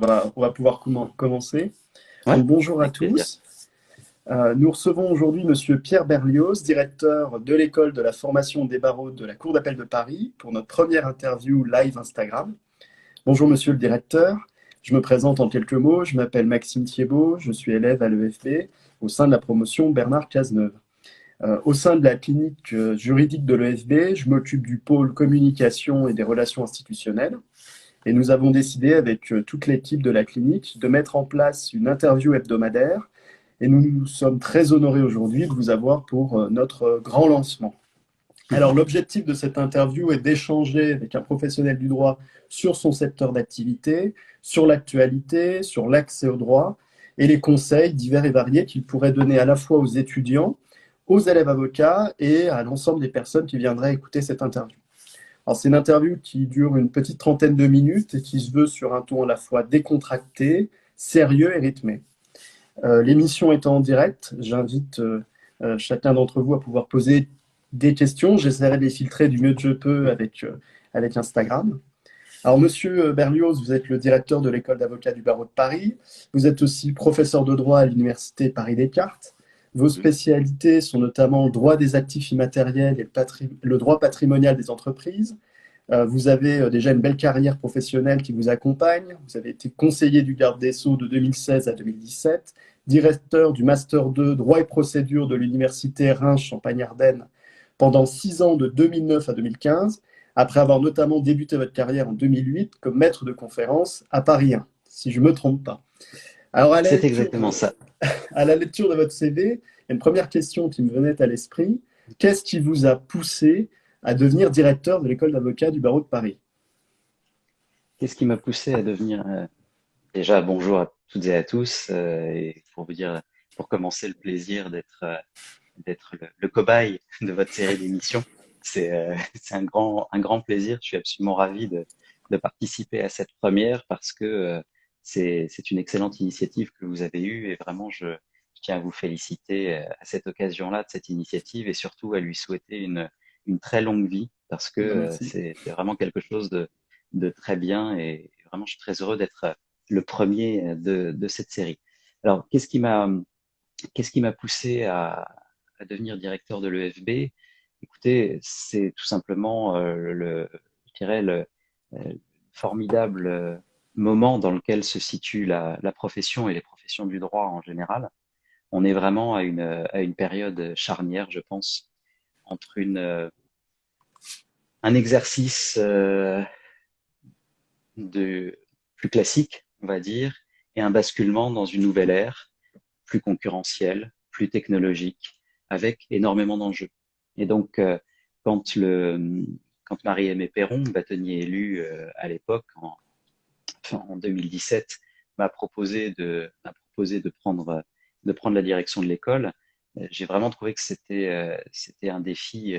On va pouvoir commencer. Ouais, Donc, bonjour à avec plaisir. tous. Nous recevons aujourd'hui Monsieur Pierre Berlioz, directeur de l'école de la formation des barreaux de la Cour d'appel de Paris, pour notre première interview live Instagram. Bonjour Monsieur le directeur. Je me présente en quelques mots. Je m'appelle Maxime Thiebaud. Je suis élève à l'EFB au sein de la promotion Bernard Cazeneuve. Au sein de la clinique juridique de l'EFB, je m'occupe du pôle communication et des relations institutionnelles. Et nous avons décidé avec toute l'équipe de la clinique de mettre en place une interview hebdomadaire. Et nous sommes très honorés aujourd'hui de vous avoir pour notre grand lancement. Alors l'objectif de cette interview est d'échanger avec un professionnel du droit sur son secteur d'activité, sur l'actualité, sur l'accès au droit et les conseils divers et variés qu'il pourrait donner à la fois aux étudiants, aux élèves avocats et à l'ensemble des personnes qui viendraient écouter cette interview. Alors, c'est une interview qui dure une petite trentaine de minutes et qui se veut sur un ton à la fois décontracté, sérieux et rythmé. L'émission étant en direct, j'invite chacun d'entre vous à pouvoir poser des questions. J'essaierai de les filtrer du mieux que je peux avec Instagram. Alors, Monsieur Berlioz, vous êtes le directeur de l'école d'avocats du barreau de Paris. Vous êtes aussi professeur de droit à l'université Paris-Descartes. Vos Mhm. spécialités sont notamment le droit des actifs immatériels et le droit patrimonial des entreprises. Vous avez déjà une belle carrière professionnelle qui vous accompagne. Vous avez été conseiller du garde des Sceaux de 2016 à 2017, directeur du Master 2 droit et procédure de l'université Reims-Champagne-Ardenne pendant 6 ans de 2009 à 2015, après avoir notamment débuté votre carrière en 2008 comme maître de conférence à Paris 1, si je ne me trompe pas. Alors, C'est exactement ça. à la lecture de votre CV, il y a une première question qui me venait à l'esprit. Qu'est-ce qui vous a poussé à devenir directeur de l'école d'avocats du barreau de Paris? Qu'est-ce qui m'a poussé à devenir déjà bonjour à toutes et à tous et pour vous dire, pour commencer, le plaisir d'être le cobaye de votre série d'émissions. C'est un grand plaisir. Je suis absolument ravi de participer à cette première parce que c'est une excellente initiative que vous avez eue et vraiment je tiens à vous féliciter à cette occasion-là de cette initiative et surtout à lui souhaiter une très longue vie parce que Ben, merci. c'est vraiment quelque chose de très bien et vraiment je suis très heureux d'être le premier de cette série. Alors, qu'est-ce qui m'a poussé à devenir directeur de l'EFB? Écoutez, c'est tout simplement je dirais formidable moment dans lequel se situe la profession et les professions du droit en général. On est vraiment à une période charnière, je pense, entre un exercice de plus classique, on va dire, et un basculement dans une nouvelle ère plus concurrentielle, plus technologique, avec énormément d'enjeux. Et donc, quand Marie-Aimée Peyron, bâtonnier élu à l'époque, en 2017, m'a proposé de prendre la direction de l'école, j'ai vraiment trouvé que c'était un défi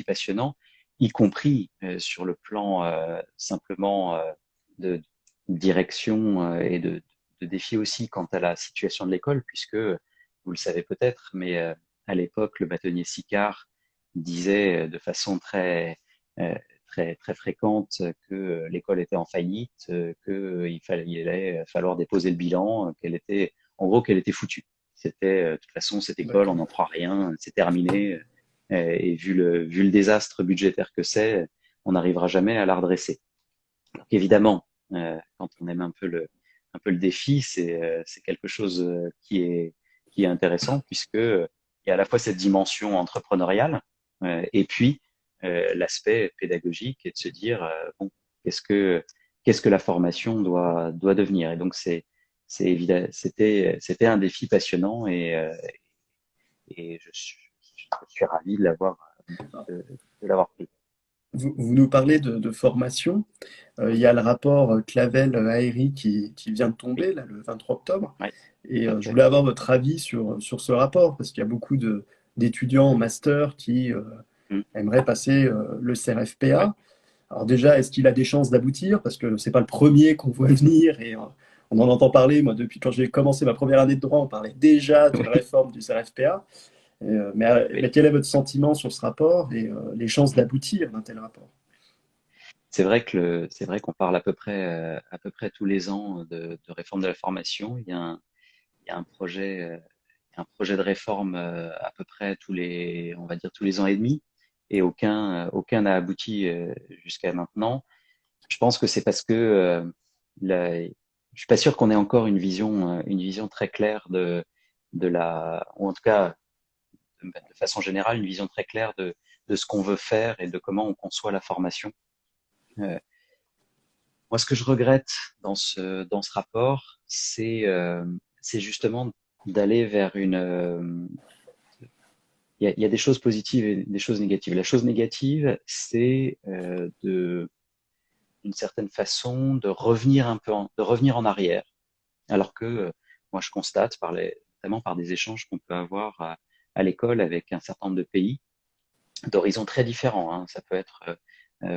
passionnant, y compris sur le plan simplement de direction et de défi aussi quant à la situation de l'école, puisque vous le savez peut-être, mais à l'époque, le bâtonnier Sicard disait de façon euh, très fréquente que l'école était en faillite, qu'il allait falloir déposer le bilan, en gros, qu'elle était foutue. C'était, de toute façon, cette école, on D'accord. n'en fera rien, c'est terminé. Et vu le désastre budgétaire que c'est, on n'arrivera jamais à la redresser. Donc évidemment, quand on aime un peu le défi, c'est quelque chose qui est intéressant puisque il y a à la fois cette dimension entrepreneuriale et puis l'aspect pédagogique et de se dire bon, qu'est-ce que qu'est-ce que la formation doit devenir. Et donc c'est évident, c'était un défi passionnant et je suis ravi de l'avoir pris. Vous nous parlez de formation. Il y a le rapport Clavel-Haëry qui vient de Oui, tomber là, le 23 octobre. oui, Et tout à je fait. voulais avoir votre avis sur ce rapport, parce qu'il y a beaucoup d'étudiants en master qui Mm. aimeraient passer le Ouais. CRFPA. Alors déjà, est-ce qu'il a des chances d'aboutir? Parce que c'est pas le premier qu'on voit venir et on en entend parler. Moi, depuis quand j'ai commencé ma première année de droit, on parlait déjà d'une Oui, réforme du CRFPA. Mais oui. quel est votre sentiment sur ce rapport et les chances d'aboutir d'un tel rapport? c'est vrai qu'on parle à peu près tous les ans de réforme de la formation. Il y a un projet de réforme à peu près on va dire tous les ans et demi, et aucun n'a abouti jusqu'à maintenant. Je pense que c'est parce que je suis pas sûr qu'on ait encore une vision très claire ou en tout cas de façon générale, une vision très claire de ce qu'on veut faire et de comment on conçoit la formation. Euh, Moi, ce que je regrette dans ce rapport, c'est justement d'aller vers il y a des choses positives et des choses négatives. La chose négative, c'est d'une certaine façon, de revenir en arrière. Alors que moi, je constate notamment par des échanges qu'on peut avoir à l'école avec un certain nombre de pays d'horizons très différents, hein. Ça peut être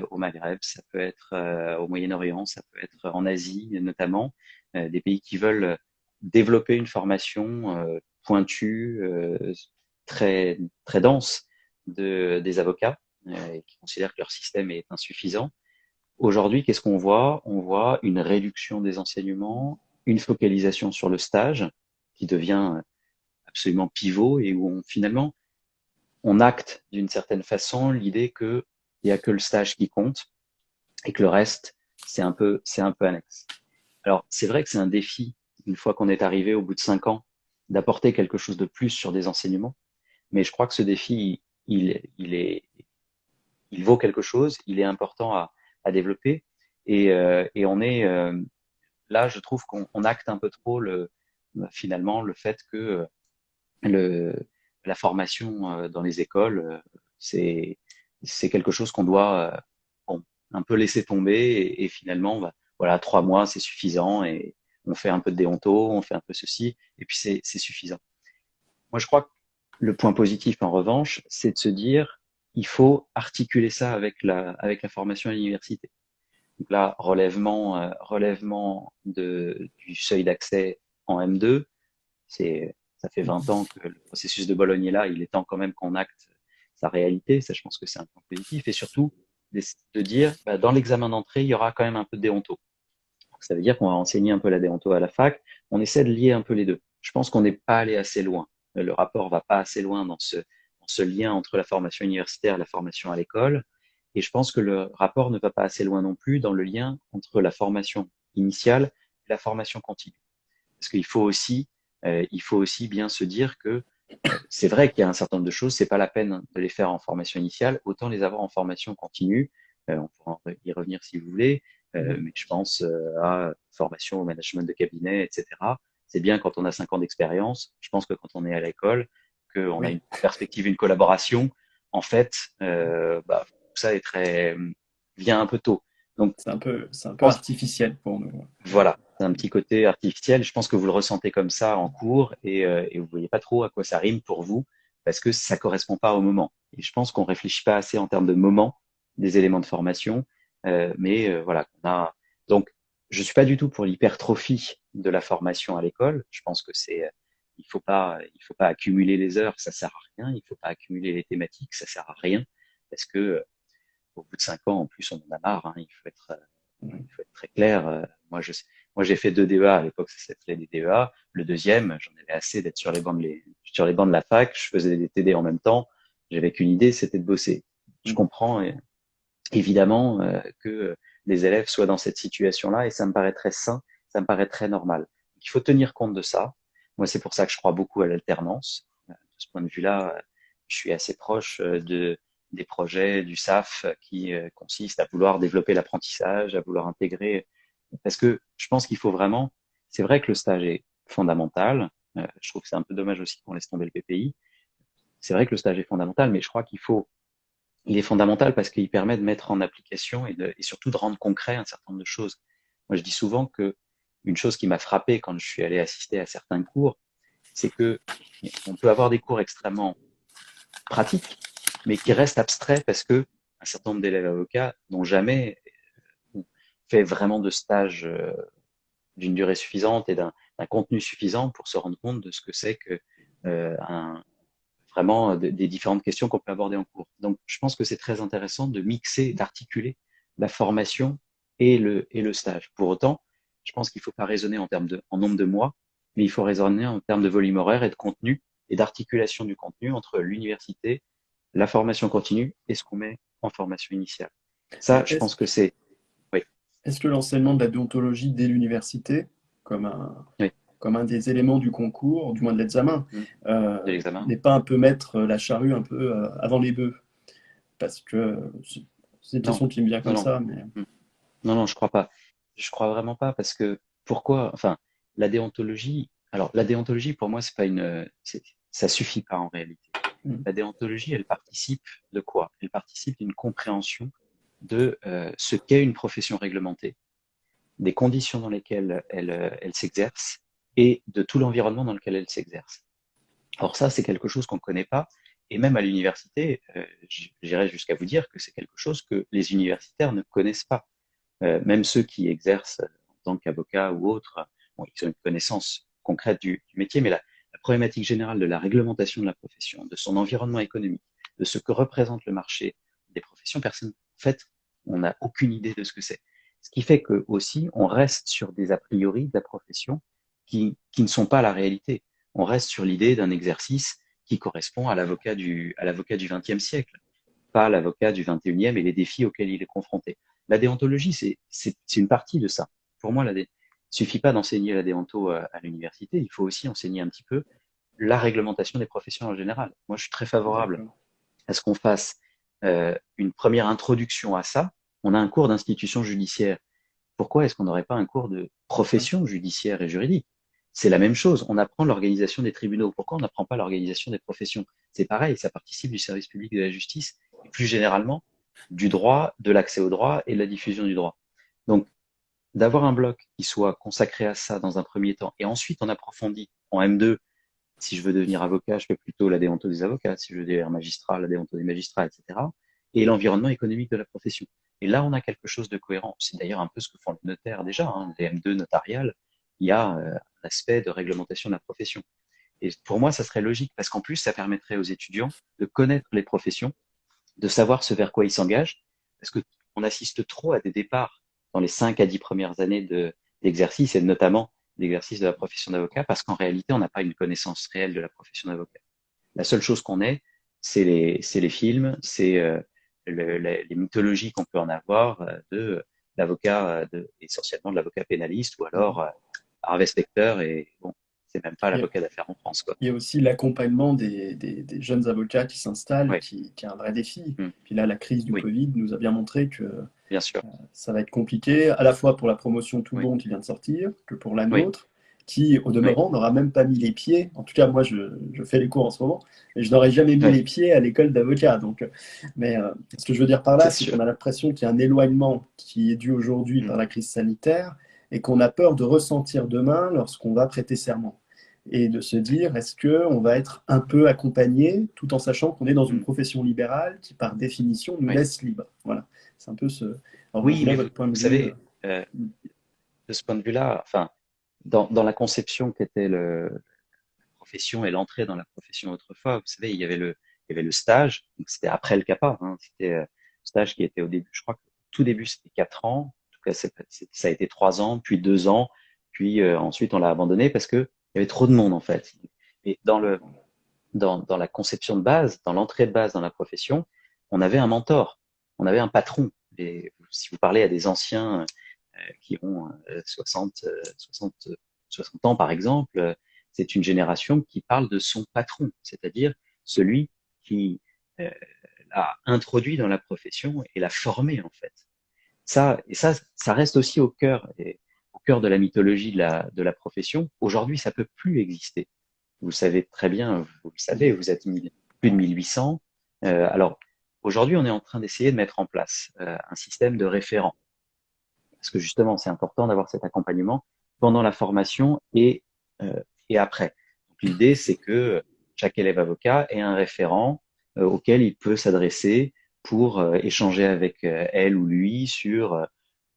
au Maghreb, ça peut être au Moyen-Orient, ça peut être en Asie notamment, des pays qui veulent développer une formation pointue, très très dense des avocats et qui considèrent que leur système est insuffisant. Aujourd'hui, qu'est-ce qu'on voit? On voit une réduction des enseignements, une focalisation sur le stage qui devient absolument pivot et où finalement on acte d'une certaine façon l'idée qu'il n'y a que le stage qui compte et que le reste, c'est un peu annexe. Alors, c'est vrai que c'est un défi, une fois qu'on est arrivé au bout de 5 ans, d'apporter quelque chose de plus sur des enseignements. Mais je crois que ce défi, il vaut quelque chose, il est important à développer. Et on est là, je trouve qu'on acte un peu trop finalement le fait que le, la formation dans les écoles, c'est c'est quelque chose qu'on doit bon, un peu laisser tomber et finalement, bah, voilà, 3 mois, c'est suffisant et on fait un peu de déonto, on fait un peu ceci et puis c'est suffisant. Moi, je crois que le point positif, en revanche, c'est de se dire, il faut articuler ça avec la formation à l'université. Donc là, relèvement du seuil d'accès en M2, ça fait 20 ans que le processus de Bologne est là, il est temps quand même qu'on acte sa réalité, ça je pense que c'est un point positif, et surtout de dire, bah, dans l'examen d'entrée, il y aura quand même un peu de déonto. Donc, ça veut dire qu'on va enseigner un peu la déonto à la fac, on essaie de lier un peu les deux. Je pense qu'on n'est pas allé assez loin. Le rapport va pas assez loin dans ce lien entre la formation universitaire et la formation à l'école, et je pense que le rapport ne va pas assez loin non plus dans le lien entre la formation initiale et la formation continue. Parce qu'il faut il faut aussi bien se dire que c'est vrai qu'il y a un certain nombre de choses, c'est pas la peine de les faire en formation initiale, autant les avoir en formation continue. On pourra y revenir si vous voulez, mais je pense à formation au management de cabinet, etc. C'est bien quand on a 5 ans d'expérience. Je pense que quand on est à l'école, qu'on a Oui, une perspective, une collaboration, en fait, bah, tout ça vient un peu tôt. Donc, c'est un je peu pense artificiel pour nous. voilà, c'est un petit côté artificiel. Je pense que vous le ressentez comme ça en cours et vous voyez pas trop à quoi ça rime pour vous parce que ça correspond pas au moment. Et je pense qu'on réfléchit pas assez en termes de moment des éléments de formation, voilà, qu'on a. Donc, je suis pas du tout pour l'hypertrophie de la formation à l'école. Je pense que il faut pas accumuler les heures, ça sert à rien. Il faut pas accumuler les thématiques, ça sert à rien parce que au bout de 5 ans, en plus, on en a marre, hein. Il faut être très clair. Moi, j'ai fait 2 DEA à l'époque, ça s'appelait des DEA. Le deuxième, j'en avais assez d'être sur les bancs de la fac. Je faisais des TD en même temps. J'avais qu'une idée, c'était de bosser. Je Mm. comprends évidemment que les élèves soient dans cette situation-là et ça me paraît très sain, ça me paraît très normal. Il faut tenir compte de ça. Moi, c'est pour ça que je crois beaucoup à l'alternance. De ce point de vue-là, je suis assez proche des projets du SAF qui consistent à vouloir développer l'apprentissage, à vouloir intégrer. Parce que je pense qu'il faut vraiment. C'est vrai que le stage est fondamental. Je trouve que c'est un peu dommage aussi qu'on laisse tomber le PPI. C'est vrai que le stage est fondamental, mais je crois il est fondamental parce qu'il permet de mettre en application et surtout de rendre concret un certain nombre de choses. Moi, je dis souvent que une chose qui m'a frappé quand je suis allé assister à certains cours, c'est que on peut avoir des cours extrêmement pratiques, mais qui restent abstraits parce que un certain nombre d'élèves avocats n'ont jamais fait vraiment de stage d'une durée suffisante et d'un contenu suffisant pour se rendre compte de ce que c'est que vraiment des différentes questions qu'on peut aborder en cours. Donc, je pense que c'est très intéressant de mixer, d'articuler la formation et le stage. Pour autant, je pense qu'il ne faut pas raisonner en nombre de mois, mais il faut raisonner en termes de volume horaire et de contenu et d'articulation du contenu entre l'université, la formation continue et ce qu'on met en formation initiale. Ça, je Est-ce pense que c'est, oui, est-ce que l'enseignement de la déontologie dès l'université, comme oui, comme un des éléments du concours, du moins de l'examen, de l'examen. n'est pas un peu mettre la charrue un peu avant les bœufs? Parce que c'est une Non, question qui me vient non, comme non. ça, mais Mm. Non, non, je crois pas. Je crois vraiment pas parce que pourquoi? Enfin, la déontologie. Alors, la déontologie pour moi, c'est pas ça suffit pas en réalité. mm, La déontologie, elle participe de quoi? Elle participe d'une compréhension de ce qu'est une profession réglementée, des conditions dans lesquelles elle s'exerce et de tout l'environnement dans lequel elle s'exerce. Or ça, c'est quelque chose qu'on ne connaît pas. Et même à l'université, j'irais jusqu'à vous dire que c'est quelque chose que les universitaires ne connaissent pas. Même ceux qui exercent en tant qu'avocats ou autres, bon, ils ont une connaissance concrète du métier, mais la problématique générale de la réglementation de la profession, de son environnement économique, de ce que représente le marché des professions, personne, en fait, on n'a aucune idée de ce que c'est. Ce qui fait que aussi, on reste sur des a priori de la profession qui ne sont pas la réalité. On reste sur l'idée d'un exercice qui correspond à l'avocat du XXe siècle, pas l'avocat du XXIe et les défis auxquels il est confronté. La déontologie, c'est une partie de ça. Pour moi, il ne suffit pas d'enseigner la déonto à l'université, il faut aussi enseigner un petit peu la réglementation des professions en général. Moi, je suis très favorable d'accord. à ce qu'on fasse une première introduction à ça. On a un cours d'institution judiciaire. Pourquoi est-ce qu'on n'aurait pas un cours de Ouais. profession judiciaire et juridique? C'est la même chose. On apprend l'organisation des tribunaux. Pourquoi on n'apprend pas l'organisation des professions? C'est pareil, ça participe du service public de la justice et plus généralement du droit, de l'accès au droit et de la diffusion du droit. Donc, d'avoir un bloc qui soit consacré à ça dans un premier temps et ensuite on approfondit en M2. Si je veux devenir avocat, je fais plutôt la déonto des avocats. Si je veux devenir magistrat, la déonto des magistrats, etc. Et l'environnement économique de la profession. Et là, on a quelque chose de cohérent. C'est d'ailleurs un peu ce que font les notaires déjà, hein, les M2 notariales. Il y a un aspect de réglementation de la profession. Et pour moi, ça serait logique parce qu'en plus, ça permettrait aux étudiants de connaître les professions, de savoir ce vers quoi ils s'engagent, parce que on assiste trop à des départs dans les 5 à 10 premières années d'exercice et notamment d'exercice de la profession d'avocat, parce qu'en réalité, on n'a pas une connaissance réelle de la profession d'avocat. La seule chose qu'on ait, c'est les films, c'est les mythologies qu'on peut en avoir de l'avocat, essentiellement de l'avocat pénaliste, ou alors Mhm. Harvey Specter, et bon, c'est même pas Il y a, l'avocat d'affaires en France, quoi. il y a aussi l'accompagnement des jeunes avocats qui s'installent, Oui, qui est un vrai défi. mm, Puis là, la crise du oui, Covid nous a bien montré que bien sûr, ça va être compliqué, à la fois pour la promotion Tout oui, Bon qui vient de sortir, que pour la oui, nôtre, qui, au oui, demeurant, n'aura même pas mis les pieds. En tout cas, moi, je fais les cours en ce moment, et je n'aurais jamais mis oui, les pieds à l'école d'avocat. Donc, mais ce que je veux dire par là, c'est c'est sûr. qu'on a l'impression qu'il y a un éloignement qui est dû aujourd'hui Mm, par la crise sanitaire et qu'on a peur de ressentir demain lorsqu'on va prêter serment. Et de se oui, dire, est-ce qu'on va être un peu accompagné tout en sachant qu'on est dans une mm, profession libérale qui, par définition, nous oui. laisse libre. Voilà. C'est un peu ce. Alors, je Oui, voulais mais votre point vous de vue. savez, de ce point de vue-là, enfin, dans la conception qu'était la profession et l'entrée dans la profession autrefois, vous savez, il y avait le stage, donc c'était après le CAPA, hein, c'était stage qui était au début, je crois que tout début c'était 4 ans, en tout cas ça a été 3 ans, puis 2 ans, puis ensuite on l'a abandonné parce que il y avait trop de monde en fait. Et dans la conception de base, dans l'entrée de base dans la profession, on avait un mentor, on avait un patron. Et si vous parlez à des anciens qui ont 60, 60 ans par exemple, c'est une génération qui parle de son patron, c'est-à-dire celui qui euh, l'a introduit dans la profession et l'a formé en fait. Ça reste aussi au cœur de la mythologie de la profession. Aujourd'hui, ça peut plus exister. Vous le savez très bien, vous le savez, vous êtes plus de 1800. Alors, aujourd'hui, on est en train d'essayer de mettre en place un système de référents. Parce que justement, c'est important d'avoir cet accompagnement pendant la formation euh, et après. Donc, l'idée, c'est que chaque élève avocat ait un référent auquel il peut s'adresser pour échanger avec elle ou lui sur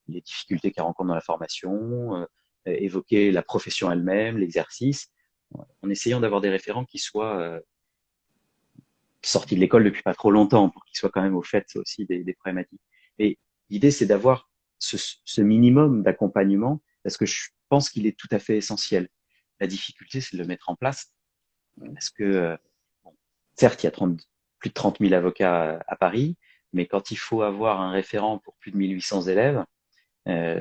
les difficultés qu'il rencontre dans la formation, évoquer la profession elle-même, l'exercice, en essayant d'avoir des référents qui soient sortis de l'école depuis pas trop longtemps, pour qu'ils soient quand même au fait aussi des problématiques. Et l'idée, c'est d'avoir ce minimum d'accompagnement parce que je pense qu'il est tout à fait essentiel. La difficulté, c'est de le mettre en place parce que, bon, certes, il y a plus de 30 000 avocats à Paris, mais quand il faut avoir un référent pour plus de 1800 élèves,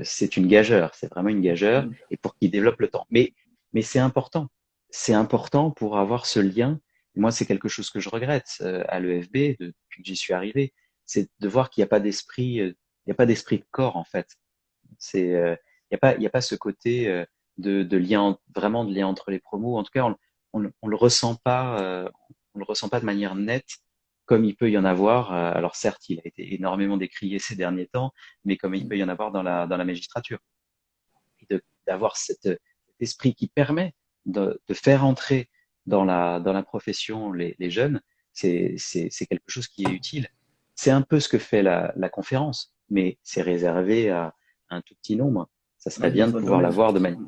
c'est une gageure, c'est vraiment une gageure, et pour qu'ils développent le temps. Mais c'est important. C'est important pour avoir ce lien. Moi, c'est quelque chose que je regrette à l'EFB depuis que j'y suis arrivé, c'est de voir qu'il n'y a pas d'esprit, il n'y a pas d'esprit de corps en fait. Il y a pas ce côté de lien, vraiment de lien entre les promos. En tout cas, on le ressent pas, on le ressent pas de manière nette comme il peut y en avoir. Alors certes, il a été énormément décrié ces derniers temps, mais comme il peut y en avoir dans la magistrature. Et d'avoir cet esprit qui permet de faire entrer dans la profession les jeunes, c'est quelque chose qui est utile. C'est un peu ce que fait la conférence, mais c'est réservé à un tout petit nombre. Ça serait Ouais, bien de dans un pouvoir domaine. l'avoir de manière,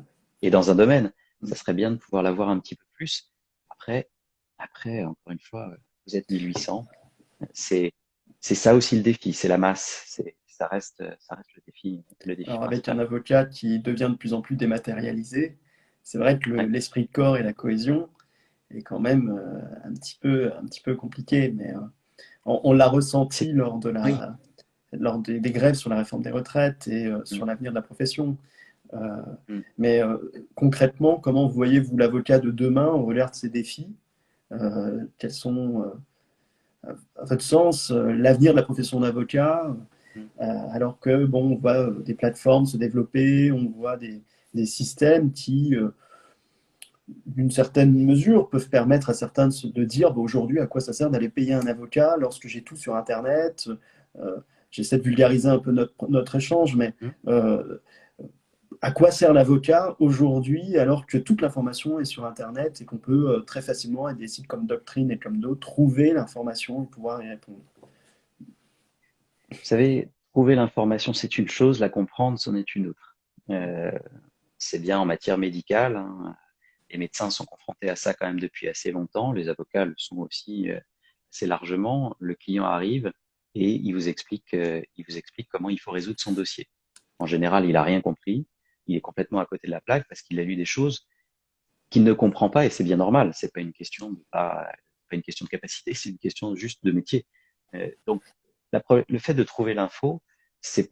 et dans un domaine, Mm. ça serait bien de pouvoir l'avoir un petit peu plus. Après, encore une fois, vous êtes 1800, c'est c'est ça aussi le défi, c'est la masse, ça reste le défi Alors, avec un principal. avocat qui devient de plus en plus dématérialisé, c'est vrai que Ouais. l'esprit de corps et la cohésion est quand même un petit peu compliqué, mais on l'a C'est ressenti oui. lors des grèves sur la réforme des retraites et Mm, sur l'avenir de la profession. Euh, mm. mais concrètement, comment voyez-vous l'avocat de demain au regard de ces défis? Quels sont, à votre sens, l'avenir de la profession d'avocat? Mm. Alors que, bon, on voit des plateformes se développer, on voit des systèmes qui, d'une certaine mesure, peuvent permettre à certains de dire, bon, aujourd'hui, à quoi ça sert d'aller payer un avocat lorsque j'ai tout sur Internet? Euh, J'essaie de vulgariser un peu notre échange, mais Mm. euh, à quoi sert l'avocat aujourd'hui alors que toute l'information est sur Internet et qu'on peut très facilement, avec des sites comme Doctrine et comme d'autres, trouver l'information et pouvoir y répondre? Vous savez, trouver l'information, c'est une chose, la comprendre, c'en est une autre. Euh, c'est bien en matière médicale, hein. Les médecins sont confrontés à ça quand même depuis assez longtemps. Les avocats le sont aussi assez largement. Le client arrive et il vous explique comment il faut résoudre son dossier. En général, il a rien compris. Il est complètement à côté de la plaque parce qu'il a lu des choses qu'il ne comprend pas et c'est bien normal. C'est pas une question de pas une question de capacité, c'est une question juste de métier. Donc, le fait de trouver l'info, c'est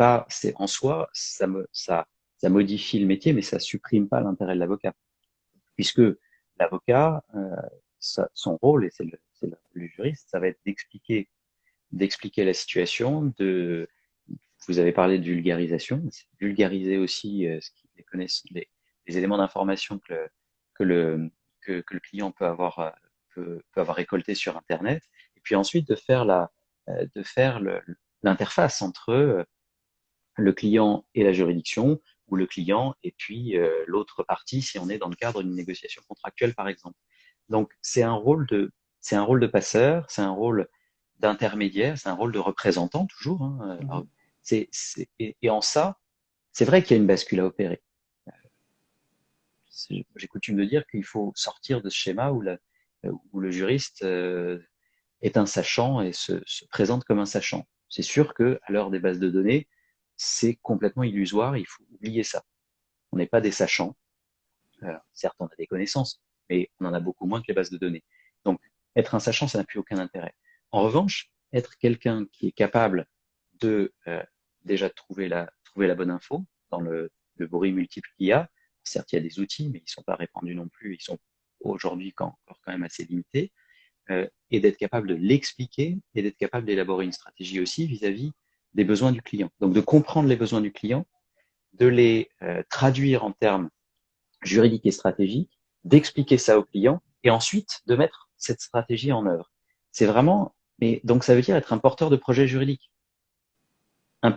en soi, ça modifie le métier, mais ça supprime pas l'intérêt de l'avocat, puisque l'avocat, son rôle, et le juriste, ça va être d'expliquer la situation, vous avez parlé de vulgarisation, c'est vulgariser aussi ce qui les connaissent, les éléments d'information que le, que le client peut avoir récolté sur Internet, et puis ensuite de faire l'interface entre le client et la juridiction, ou le client et puis l'autre partie si on est dans le cadre d'une négociation contractuelle, par exemple. Donc, c'est un rôle de passeur, c'est un rôle d'intermédiaire, c'est un rôle de représentant toujours, hein. Alors, et en ça, c'est vrai qu'il y a une bascule à opérer. J'ai coutume de dire qu'il faut sortir de ce schéma où le juriste est un sachant et se présente comme un sachant. C'est sûr que à l'heure des bases de données, c'est complètement illusoire. Il faut oublier ça. On n'est pas des sachants. Certes, on a des connaissances, mais on en a beaucoup moins que les bases de données. Donc, être un sachant, ça n'a plus aucun intérêt. En revanche, être quelqu'un qui est capable de déjà trouver la bonne info dans le bruit multiple qu'il y a. Certes, il y a des outils, mais ils ne sont pas répandus non plus. Ils sont aujourd'hui encore quand même assez limités. Et d'être capable de l'expliquer et d'être capable d'élaborer une stratégie aussi vis-à-vis des besoins du client. Donc de comprendre les besoins du client, de les traduire en termes juridiques et stratégiques, d'expliquer ça au client et ensuite de mettre cette stratégie en œuvre. C'est vraiment, mais donc ça veut dire être un porteur de projet juridique, un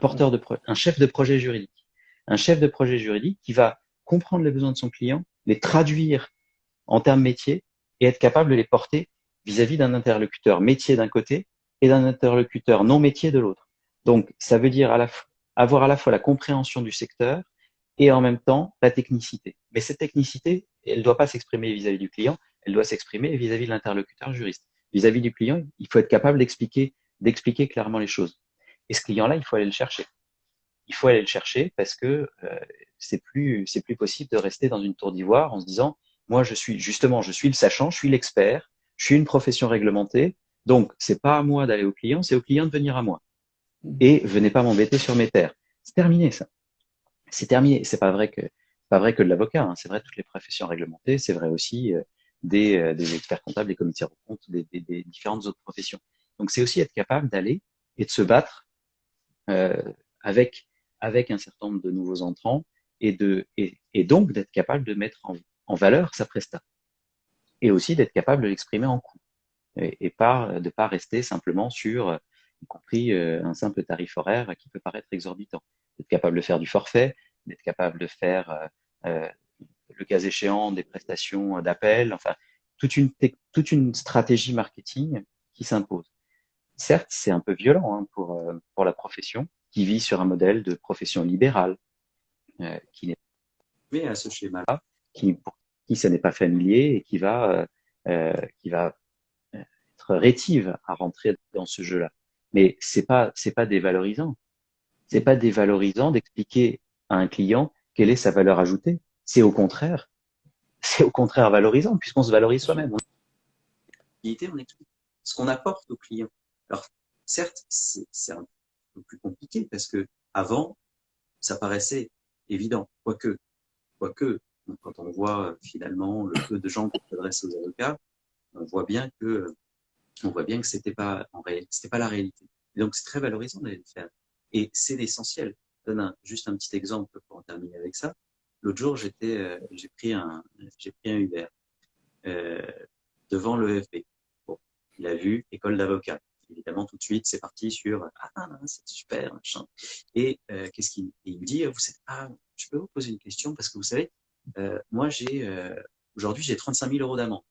chef de projet juridique, un chef de projet juridique qui va comprendre les besoins de son client, les traduire en termes métiers et être capable de les porter vis-à-vis d'un interlocuteur métier d'un côté et d'un interlocuteur non métier de l'autre. Donc, ça veut dire avoir à la fois la compréhension du secteur et en même temps la technicité. Mais cette technicité, elle ne doit pas s'exprimer vis-à-vis du client, elle doit s'exprimer vis-à-vis de l'interlocuteur juriste. Vis-à-vis du client, il faut être capable d'expliquer clairement les choses. Et ce client-là, il faut aller le chercher. il faut aller le chercher parce que c'est plus possible de rester dans une tour d'ivoire en se disant, moi, je suis le sachant, je suis l'expert, je suis une profession réglementée, donc c'est pas à moi d'aller au client, c'est au client de venir à moi. Et venez pas m'embêter sur mes terres. C'est terminé, ça. C'est terminé. C'est pas vrai que de l'avocat, hein. C'est vrai de toutes les professions réglementées. C'est vrai aussi des experts comptables, des commissaires aux comptes, des différentes autres professions. Donc, c'est aussi être capable d'aller et de se battre euh, avec avec un certain nombre de nouveaux entrants et donc d'être capable de mettre en valeur sa presta et aussi d'être capable de l'exprimer en coût et pas de pas rester simplement sur y compris un simple tarif horaire qui peut paraître exorbitant. D'être capable de faire du forfait, d'être capable de faire euh, le cas échéant des prestations d'appel, enfin toute une stratégie marketing qui s'impose. Certes, c'est un peu violent hein, pour la profession qui vit sur un modèle de profession libérale qui n'est pas à ce schéma-là, pour qui ça n'est pas familier et qui va être rétive à rentrer dans ce jeu-là. Mais c'est pas dévalorisant. C'est pas dévalorisant d'expliquer à un client quelle est sa valeur ajoutée. C'est au contraire valorisant puisqu'on se valorise soi-même. On explique ce qu'on apporte au client. Alors, certes, c'est un peu plus compliqué parce que avant, ça paraissait évident. Quoique, quand on voit finalement le peu de gens qui s'adressent aux avocats, on voit bien que c'était pas c'était pas la réalité. Et donc, c'est très valorisant d'aller le faire. Et c'est l'essentiel. Je donne juste un petit exemple pour en terminer avec ça. L'autre jour, j'ai pris un Uber euh, devant l'EFB. Bon, il a vu école d'avocat. Évidemment, tout de suite, c'est parti sur c'est super, machin. Et il me dit, je peux vous poser une question parce que vous savez, moi aujourd'hui j'ai 35 000 euros d'amende.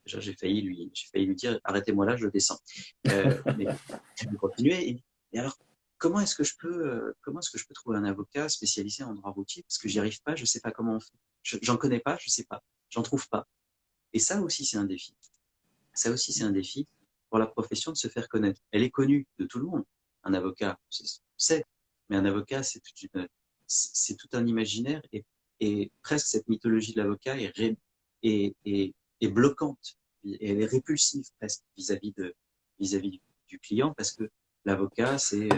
Déjà, j'ai failli lui dire, arrêtez-moi là, je descends. Mais je vais continuer. Et alors, comment est-ce que je peux trouver un avocat spécialisé en droit routier parce que j'y arrive pas, je sais pas comment on fait. J'en connais pas, je sais pas, j'en trouve pas. Et ça aussi, c'est un défi. Ça aussi, c'est un défi pour la profession de se faire connaître. Elle est connue de tout le monde. Un avocat, c'est, mais un avocat, c'est tout un imaginaire et presque cette mythologie de l'avocat est bloquante et elle est répulsive presque vis-à-vis du client parce que l'avocat, c'est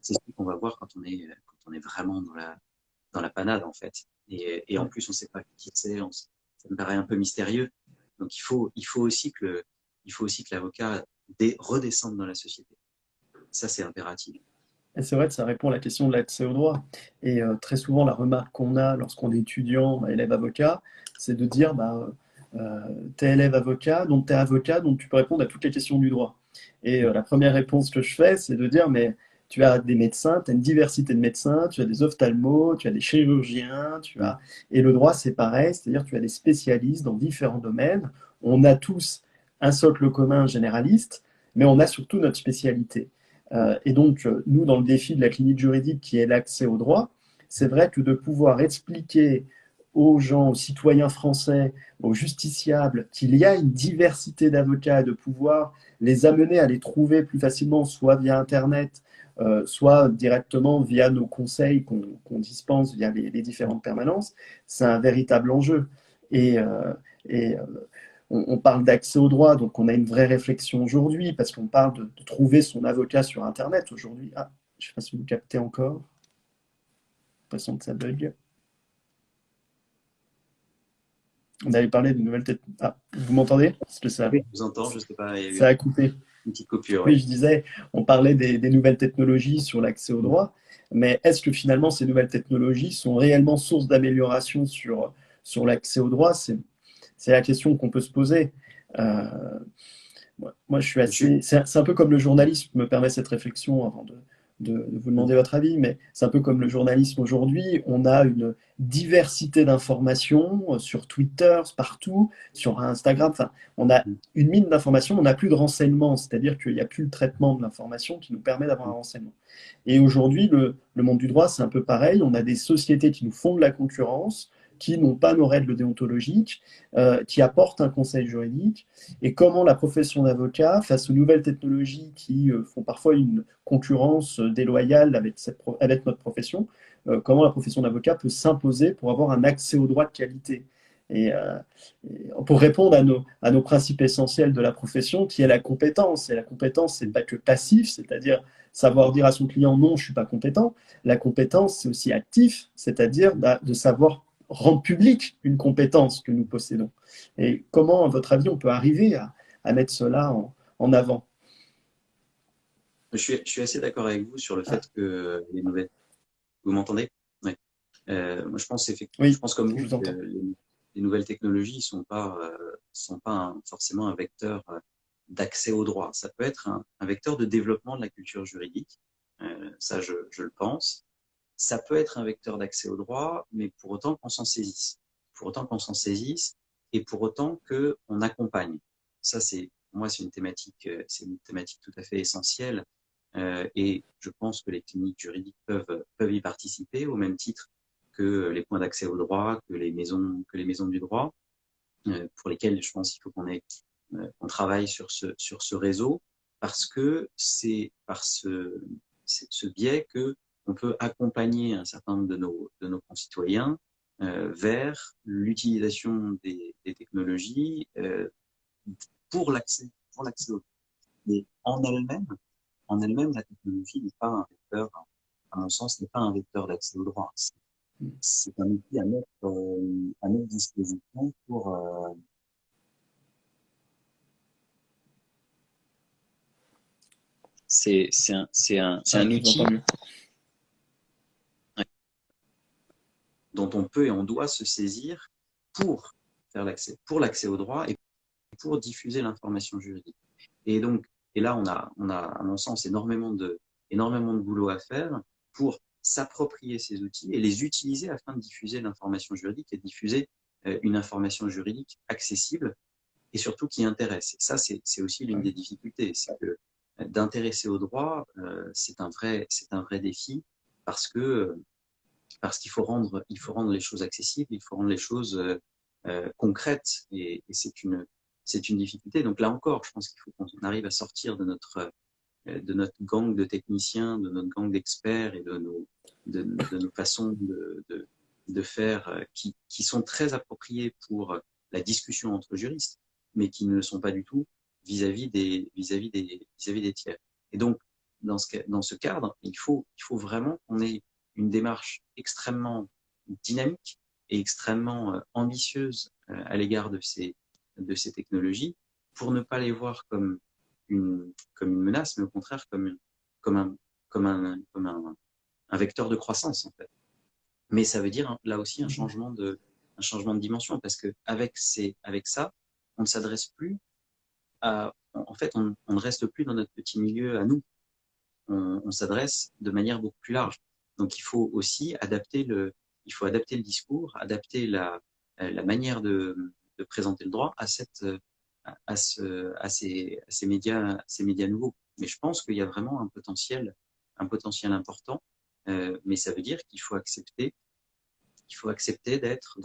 ce qu'on va voir quand on est vraiment dans la panade en fait. Et en plus, on ne sait pas qui c'est, ça me paraît un peu mystérieux. Donc il faut aussi que l'avocat redescende dans la société. Ça, c'est impératif. Et c'est vrai que ça répond à la question de l'accès au droit. Et très souvent, la remarque qu'on a lorsqu'on est étudiant, élève avocat, c'est de dire t'es élève avocat, donc t'es avocat, donc tu peux répondre à toutes les questions du droit. Et la première réponse que je fais, c'est de dire mais tu as des médecins, tu as une diversité de médecins, tu as des ophtalmos, tu as des chirurgiens, et le droit, c'est pareil, c'est-à-dire tu as des spécialistes dans différents domaines. On a tous un socle commun généraliste, mais on a surtout notre spécialité. Et donc, nous, dans le défi de la clinique juridique qui est l'accès au droit, c'est vrai que de pouvoir expliquer aux gens, aux citoyens français, aux justiciables, qu'il y a une diversité d'avocats et de pouvoir les amener à les trouver plus facilement, soit via Internet, soit directement via nos conseils qu'on dispense via les différentes permanences, c'est un véritable enjeu. Et, et on parle d'accès au droit, donc on a une vraie réflexion aujourd'hui, parce qu'on parle de trouver son avocat sur Internet aujourd'hui. Ah, je ne sais pas si vous captez encore. J'ai l'impression que ça bug. On avait parlé de nouvelles têtes. Ah, vous m'entendez? Parce que Oui, je vous entends, je ne sais pas, il y a eu ça a coupé. une petite coupure. Oui, Oui. je disais, on parlait des nouvelles technologies sur l'accès au droit, mais est-ce que finalement ces nouvelles technologies sont réellement source d'amélioration sur l'accès au droit? C'est la question qu'on peut se poser. Euh, moi, je suis assez. C'est un peu comme le journalisme, je me permet cette réflexion avant de vous demander votre avis, mais c'est un peu comme le journalisme aujourd'hui. On a une diversité d'informations sur Twitter, partout, sur Instagram. Enfin, on a une mine d'informations, on n'a plus de renseignements, c'est-à-dire qu'il n'y a plus le traitement de l'information qui nous permet d'avoir un renseignement. Et aujourd'hui, le monde du droit, c'est un peu pareil. On a des sociétés qui nous font de la concurrence, qui n'ont pas nos règles déontologiques, qui apportent un conseil juridique, et comment la profession d'avocat, face aux nouvelles technologies qui font parfois une concurrence déloyale avec notre profession, comment la profession d'avocat peut s'imposer pour avoir un accès au droit de qualité. Et, pour répondre à nos principes essentiels de la profession, qui est la compétence. Et la compétence, c'est pas que passif, c'est-à-dire savoir dire à son client non, je suis pas compétent. La compétence, c'est aussi actif, c'est-à-dire de savoir rendre public une compétence que nous possédons. Et comment, à votre avis, on peut arriver à mettre cela en avant? Je suis assez d'accord avec vous sur le fait que les nouvelles. Vous m'entendez? Ouais. Moi, je pense effectivement, je Oui, pense comme je vous vous que entends. les nouvelles technologies sont pas forcément un vecteur d'accès au droit. Ça peut être un vecteur de développement de la culture juridique. Ça, je le pense. Ça peut être un vecteur d'accès au droit, mais pour autant qu'on s'en saisisse. Pour autant qu'on s'en saisisse et pour autant qu'on accompagne. Ça, pour moi, c'est une thématique tout à fait essentielle. Et je pense que les cliniques juridiques peuvent y participer au même titre que les points d'accès au droit, que les maisons du droit, pour lesquelles je pense qu'il faut qu'on travaille sur ce réseau, parce que c'est par ce biais que on peut accompagner un certain nombre de nos concitoyens vers l'utilisation des technologies pour l'accès au. Mais en elle-même, la technologie n'est pas un vecteur, à mon sens, n'est pas un vecteur d'accès au droit. C'est un outil à notre disposition pour c'est Ah, un je vous entends outil mieux. dont on peut et on doit se saisir pour pour l'accès au droit et pour diffuser l'information juridique. Et donc, et là, on a, à mon sens, énormément de boulot à faire pour s'approprier ces outils et les utiliser afin de diffuser l'information juridique et de diffuser une information juridique accessible et surtout qui intéresse. Et ça, c'est aussi l'une des difficultés, c'est que d'intéresser au droit, c'est un vrai défi parce que parce il faut rendre les choses accessibles, il faut rendre les choses concrètes et c'est une difficulté. Donc là encore, je pense qu'il faut qu'on arrive à sortir de notre gang de techniciens, de notre gang d'experts et de nos façons de faire qui sont très appropriées pour la discussion entre juristes, mais qui ne le sont pas du tout vis-à-vis des tiers. Et donc, dans ce cadre, il faut vraiment qu'on ait une démarche extrêmement dynamique et extrêmement ambitieuse à l'égard de ces technologies pour ne pas les voir comme une menace, mais au contraire comme un, un vecteur de croissance, en fait. Mais ça veut dire, là aussi, un changement de dimension, parce que avec ça, on ne s'adresse plus en fait, on ne reste plus dans notre petit milieu à nous. On s'adresse de manière beaucoup plus large. Donc, il faut aussi il faut adapter le discours, adapter la manière de présenter le droit à ces médias nouveaux. Mais je pense qu'il y a vraiment un potentiel important. Mais ça veut dire qu'il faut accepter d'être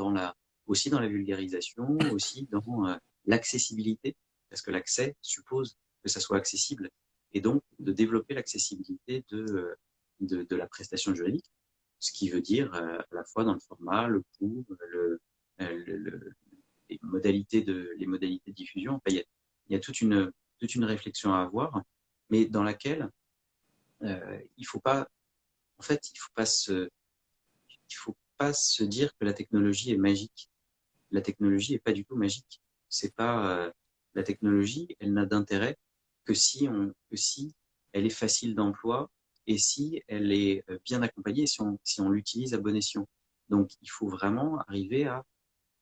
aussi dans la vulgarisation, aussi dans l'accessibilité, parce que l'accès suppose que ça soit accessible, et donc de développer l'accessibilité de la prestation juridique, ce qui veut dire à la fois dans le format, le coût, les modalités de diffusion. Enfin, il y a toute une réflexion à avoir, mais dans laquelle il faut pas, en fait, il faut pas se dire que la technologie est magique. La technologie est pas du tout magique. C'est pas la technologie, elle n'a d'intérêt que si elle est facile d'emploi et si elle est bien accompagnée, si on l'utilise à bon escient. Donc, il faut vraiment arriver à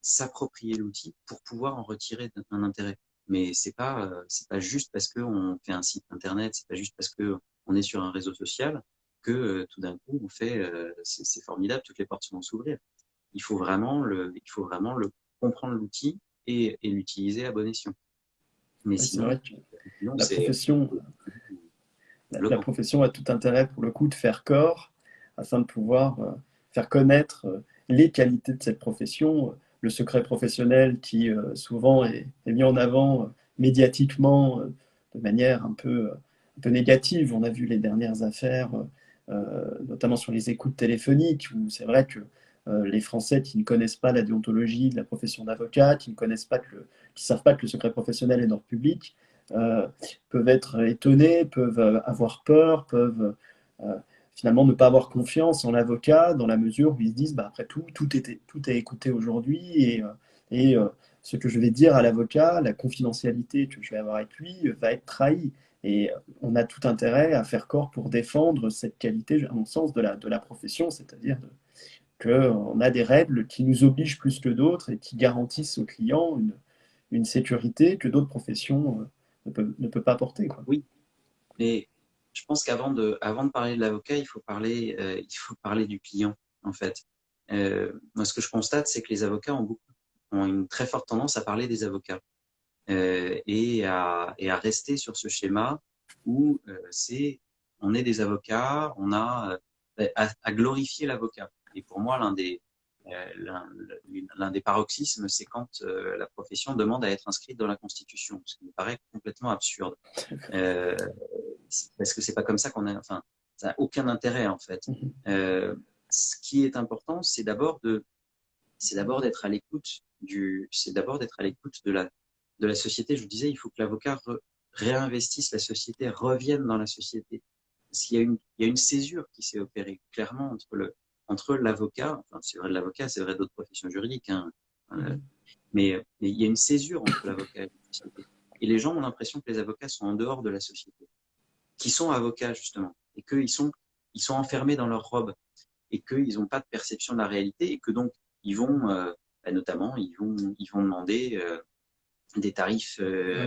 s'approprier l'outil pour pouvoir en retirer un intérêt. Mais c'est pas juste parce qu'on fait un site internet, c'est pas juste parce que on est sur un réseau social que tout d'un coup on fait c'est formidable, toutes les portes vont s'ouvrir. Il faut vraiment le comprendre l'outil et l'utiliser à bon escient. Mais Oui, c'est sinon, vrai que sinon la c'est profession, la bloquant. profession a tout intérêt pour le coup de faire corps afin de pouvoir faire connaître les qualités de cette profession, le secret professionnel qui souvent est mis en avant médiatiquement de manière un peu négative. On a vu les dernières affaires, notamment sur les écoutes téléphoniques, où c'est vrai que les Français qui ne connaissent pas la déontologie de la profession d'avocat, qui ne connaissent pas qui savent pas que le secret professionnel est d'ordre public, euh, peuvent être étonnés, peuvent avoir peur, peuvent euh, finalement ne pas avoir confiance en l'avocat dans la mesure où ils se disent, bah, après tout est écouté aujourd'hui et ce que je vais dire à l'avocat, la confidentialité que je vais avoir avec lui va être trahie. Et on a tout intérêt à faire corps pour défendre cette qualité, à mon sens, de la profession, c'est-à-dire qu'on a des règles qui nous obligent plus que d'autres et qui garantissent aux clients une sécurité que d'autres professions ne peuvent pas apporter, quoi. Oui, mais je pense avant de parler de l'avocat, il faut parler du client, en fait. Moi, ce que je constate, c'est que les avocats ont une très forte tendance à parler des avocats et à rester sur ce schéma où on est des avocats, à glorifier l'avocat. Et pour moi, l'un des paroxysmes, c'est quand la profession demande à être inscrite dans la Constitution, ce qui me paraît complètement absurde. Euh, Parce que c'est pas comme ça enfin, ça n'a aucun intérêt en fait. Ce qui est important, c'est d'abord d'être à l'écoute c'est d'abord d'être à l'écoute de la société. Je vous disais, il faut que l'avocat réinvestisse la société, revienne dans la société. Parce il y a une césure qui s'est opérée clairement entre l'avocat, enfin, c'est vrai de l'avocat, c'est vrai d'autres professions juridiques, hein, mais il y a une césure entre l'avocat et la société. Et les gens ont l'impression que les avocats sont en dehors de la société, qui sont avocats justement, et ils sont enfermés dans leur robe, et qu'ils n'ont pas de perception de la réalité, et que donc ils vont, notamment, ils vont demander des tarifs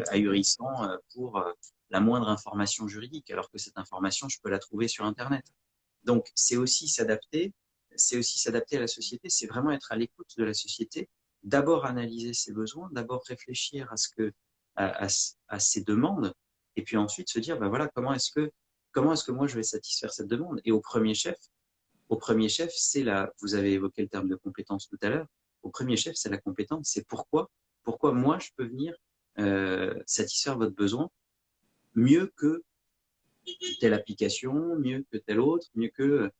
ahurissants pour la moindre information juridique, alors que cette information, je peux la trouver sur Internet. Donc, c'est aussi s'adapter à la société, c'est vraiment être à l'écoute de la société, d'abord analyser ses besoins, d'abord réfléchir à ses demandes, et puis ensuite se dire, ben voilà, comment est-ce que moi je vais satisfaire cette demande? Et au premier chef, vous avez évoqué le terme de compétence tout à l'heure, au premier chef, c'est la compétence, c'est pourquoi moi je peux venir satisfaire votre besoin mieux que telle application, mieux que telle autre, mieux que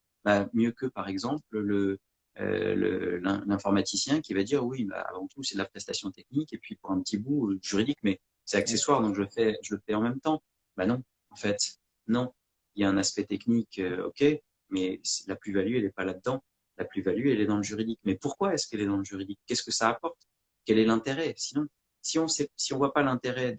par exemple l'informaticien qui va dire oui, bah, avant tout c'est de la prestation technique et puis pour un petit bout juridique, mais c'est accessoire donc je le fais en même temps. Bah non, en fait, non. Il y a un aspect technique, ok, mais la plus-value elle n'est pas là-dedans. La plus-value elle est dans le juridique. Mais pourquoi est-ce qu'elle est dans le juridique? Qu'est-ce que ça apporte? Quel est l'intérêt? Sinon, si on voit pas l'intérêt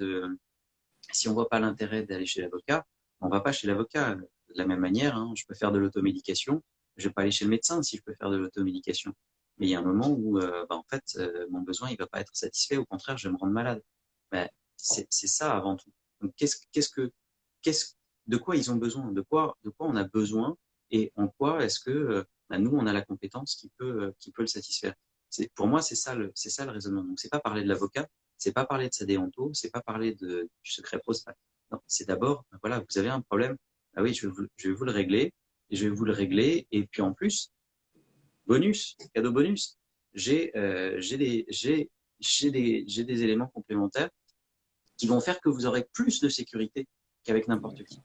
si on voit pas l'intérêt d'aller chez l'avocat, on va pas chez l'avocat. De la même manière, hein, je peux faire de l'automédication, je vais pas aller chez le médecin si je peux faire de l'automédication. Mais il y a un moment où, en fait, mon besoin, il va pas être satisfait. Au contraire, je vais me rendre malade. Ben, c'est ça avant tout. Donc, qu'est-ce, de quoi ils ont besoin? De quoi on a besoin? Et en quoi est-ce que, ben, nous, on a la compétence qui peut le satisfaire? Pour moi, c'est ça le raisonnement. Donc, c'est pas parler de l'avocat, c'est pas parler de sa déonto, c'est pas parler du secret pro. Non, c'est d'abord, voilà, vous avez un problème. Ah oui, je vais vous le régler. Et je vais vous le régler. Et puis en plus, bonus, cadeau bonus, j'ai des éléments complémentaires qui vont faire que vous aurez plus de sécurité qu'avec n'importe qui.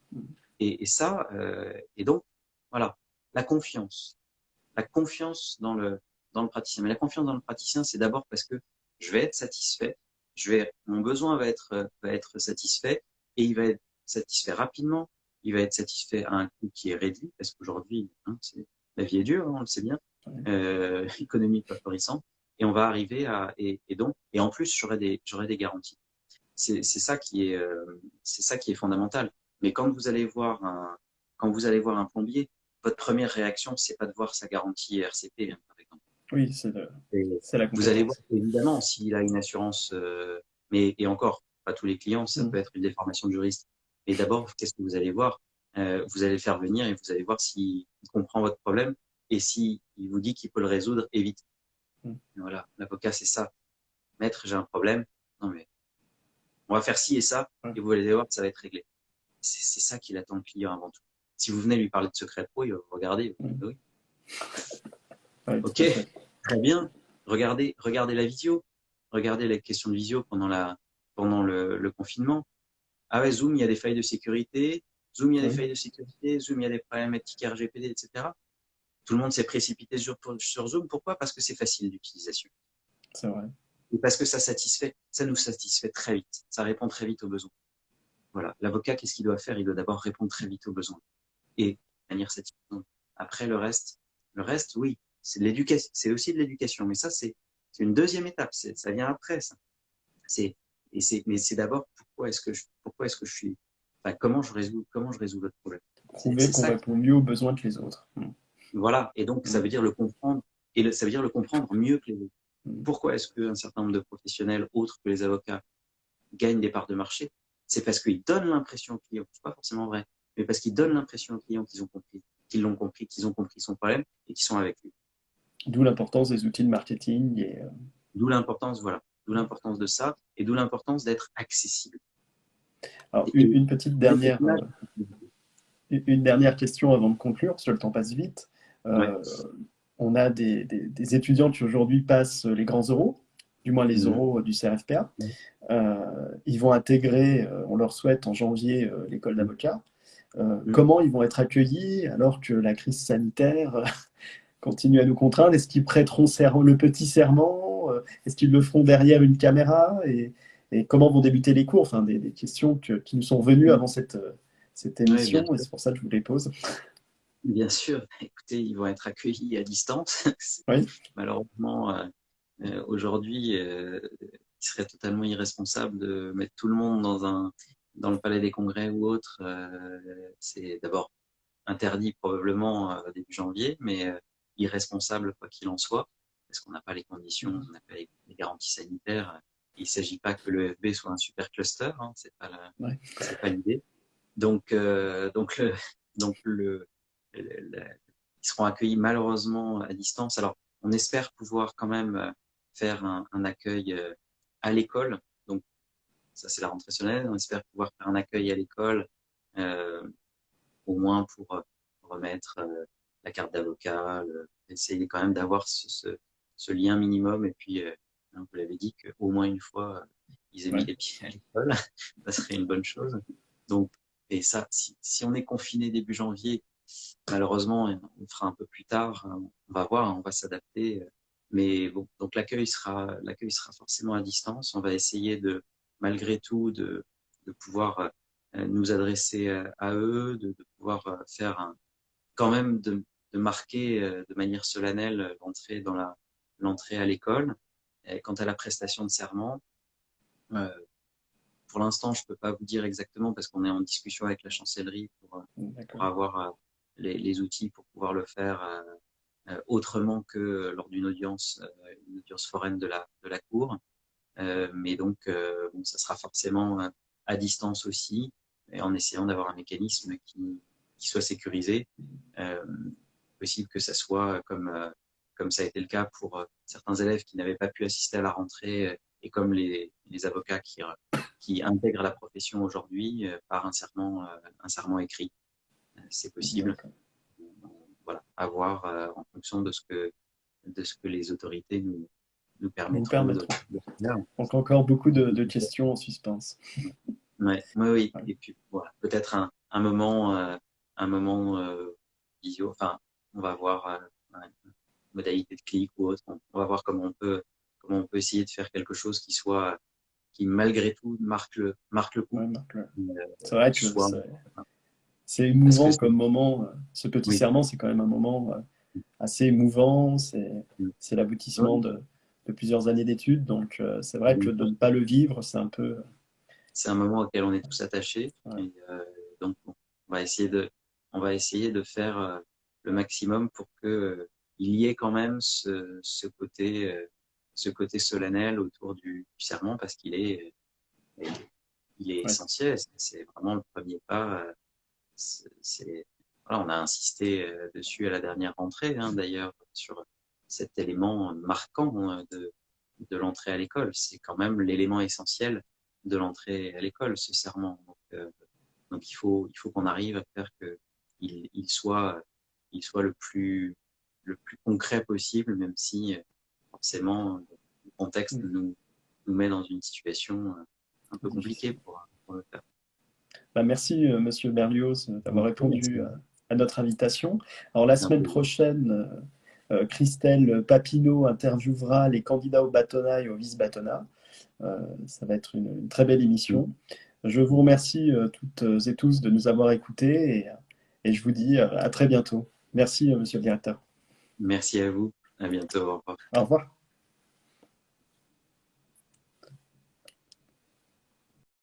Et donc, voilà, la confiance. La confiance dans le praticien. Mais la confiance dans le praticien, c'est d'abord parce que je vais être satisfait, mon besoin va être satisfait et il va être satisfait rapidement, il va être satisfait à un coût qui est réduit parce qu'aujourd'hui, hein, la vie est dure, hein, on le sait bien, l'économie pas florissante et on va arriver et en plus j'aurai des garanties. C'est ça qui est fondamental. Mais quand vous allez voir un plombier, votre première réaction, c'est pas de voir sa garantie RCP, hein, par exemple. Oui, Et c'est la vous allez voir compétence. évidemment s'il a une assurance, et encore, pas tous les clients, ça peut être une déformation de juriste. Mais d'abord, qu'est-ce que vous allez voir? Vous allez le faire venir et vous allez voir s'il comprend votre problème et s'il vous dit qu'il peut le résoudre et vite. Voilà, l'avocat, c'est ça. Maître, j'ai un problème. Non mais on va faire ci et ça, et vous allez voir que ça va être réglé. C'est ça qu'il attend le client avant tout. Si vous venez lui parler de secret pro, il va vous regarder. Oui. Ouais, Ok, très bien. Regardez la visio. Regardez les questions de visio pendant le confinement. Ah ouais, Zoom, il y a des failles de sécurité. Zoom, il y a des Oui, failles de sécurité. Zoom, il y a des problèmes éthiques RGPD, etc. Tout le monde s'est précipité sur Zoom. Pourquoi? Parce que c'est facile d'utilisation. c'est vrai. Et parce que ça nous satisfait très vite. Ça répond très vite aux besoins. Voilà. L'avocat, qu'est-ce qu'il doit faire? Il doit d'abord répondre très vite aux besoins et de manière satisfaisante. Après, le reste, oui, c'est de l'éducation, c'est aussi de l'éducation. Mais ça, c'est une deuxième étape. Ça vient après, ça. C'est, mais c'est d'abord pourquoi est-ce que je suis, enfin, comment je résous votre problème. Prouver C'est qu'on ça. répond mieux aux besoins que les autres. Voilà. Et donc, ça Mm. veut dire le comprendre ça veut dire le comprendre mieux que les autres. Mm. Pourquoi est-ce qu'un certain nombre de professionnels autres que les avocats gagnent des parts de marché? C'est parce qu'ils donnent l'impression aux clients, c'est pas forcément vrai, mais parce qu'ils donnent l'impression aux clients qu'ils l'ont compris, qu'ils ont compris son problème et qu'ils sont avec lui. D'où l'importance des outils de marketing et D'où l'importance, voilà, d'où l'importance de ça et d'où l'importance d'être accessible. alors, Et une petite mettre dernière, l'image. une dernière question avant de conclure, parce que le temps passe vite. Ouais. Euh, on a des étudiants qui aujourd'hui passent les grands oraux, du moins les Mhm. oraux du CRFPA. Ils vont intégrer, on leur souhaite en janvier, l'école d'avocat. Mhm. Comment ils vont être accueillis alors que la crise sanitaire continue à nous contraindre? Est-ce qu'ils prêteront le petit serment? Est-ce qu'ils le feront derrière une caméra? Et comment vont débuter les cours? Enfin, des questions qui nous sont venues avant cette Oui, bien émission, et sûr. c'est pour ça que je vous les pose. Bien sûr. Écoutez, ils vont être accueillis à distance. Oui, Malheureusement, aujourd'hui, il serait totalement irresponsable de mettre tout le monde dans le palais des congrès ou autre. C'est d'abord interdit probablement début janvier, mais irresponsable quoi qu'il en soit, parce qu'on n'a pas les conditions, on n'a pas les garanties sanitaires. Il ne s'agit pas que le FB soit un super cluster, hein, ouais. c'est pas l'idée. Donc, donc ils seront accueillis malheureusement à distance. Alors, on espère pouvoir quand même faire un accueil à l'école. Donc, ça, c'est la rentrée solennelle. On espère pouvoir faire un accueil à l'école, euh, au moins pour remettre la carte d'avocat, essayer quand même d'avoir ce lien minimum. Et puis, hein, vous l'avez dit, qu'au moins une fois, ils aient mis Ouais. les pieds à l'école. Ça serait une bonne chose. Donc, et ça, si on est confiné début janvier, malheureusement, on fera un peu plus tard. On va voir, on va s'adapter. Mais bon, donc l'accueil sera forcément à distance. On va essayer malgré tout, de pouvoir nous adresser à eux, de pouvoir faire quand même de marquer de manière solennelle l'entrée à l'école. Et quant à la prestation de serment, euh, pour l'instant, je peux pas vous dire exactement parce qu'on est en discussion avec la chancellerie pour D'accord. avoir les outils pour pouvoir le faire autrement que lors une audience foraine de la Cour. Mais donc, bon, ça sera forcément à distance aussi, et en essayant d'avoir un mécanisme qui soit sécurisé. Euh, Possible que ça soit comme ça a été le cas pour certains élèves qui n'avaient pas pu assister à la rentrée, et comme les avocats qui intègrent la profession aujourd'hui par un serment écrit. C'est possible. D'accord. Voilà, à voir en fonction de ce que les autorités nous Vous permettront permettront. de faire. Donc encore beaucoup de questions en suspens. Ouais, oui, oui. Ouais. Et puis voilà, peut-être un moment visio. Enfin, on va voir ouais, modalité de clic ou autre. On va voir comment on peut essayer de faire quelque chose qui malgré tout marque le coup. Ouais, Marc, Euh, c'est vrai que soit c'est parce que émouvant comme moment. Ce petit oui, serment, c'est quand même un moment assez émouvant. C'est l'aboutissement oui, de plusieurs années d'études. Donc, c'est vrai que bien de sûr. ne pas le vivre, c'est un peu. C'est un moment auquel on est tous attachés. Ouais. Et donc, bon, on va essayer on va essayer de faire le maximum pour que il y ait quand même ce côté solennel autour du serment parce il est Ouais. essentiel. C'est vraiment le premier pas. Voilà, on a insisté dessus à la dernière rentrée, hein, d'ailleurs, sur cet élément marquant de l'entrée à l'école. C'est quand même l'élément essentiel de l'entrée à l'école, ce serment. Donc il faut qu'on arrive à faire que il soit le plus concret possible, même si forcément, le contexte nous met dans une situation un peu compliquée pour le faire. Merci, Monsieur Berlioz, d'avoir répondu à notre invitation. Alors, la semaine prochaine, Christelle Papineau interviewera les candidats au bâtonnet et au vice-bâtonnat. Ça va être une très belle émission. Je vous remercie toutes et tous de nous avoir écoutés et je vous dis à très bientôt. Merci, Monsieur le directeur. Merci à vous. À bientôt. Au revoir. Au revoir.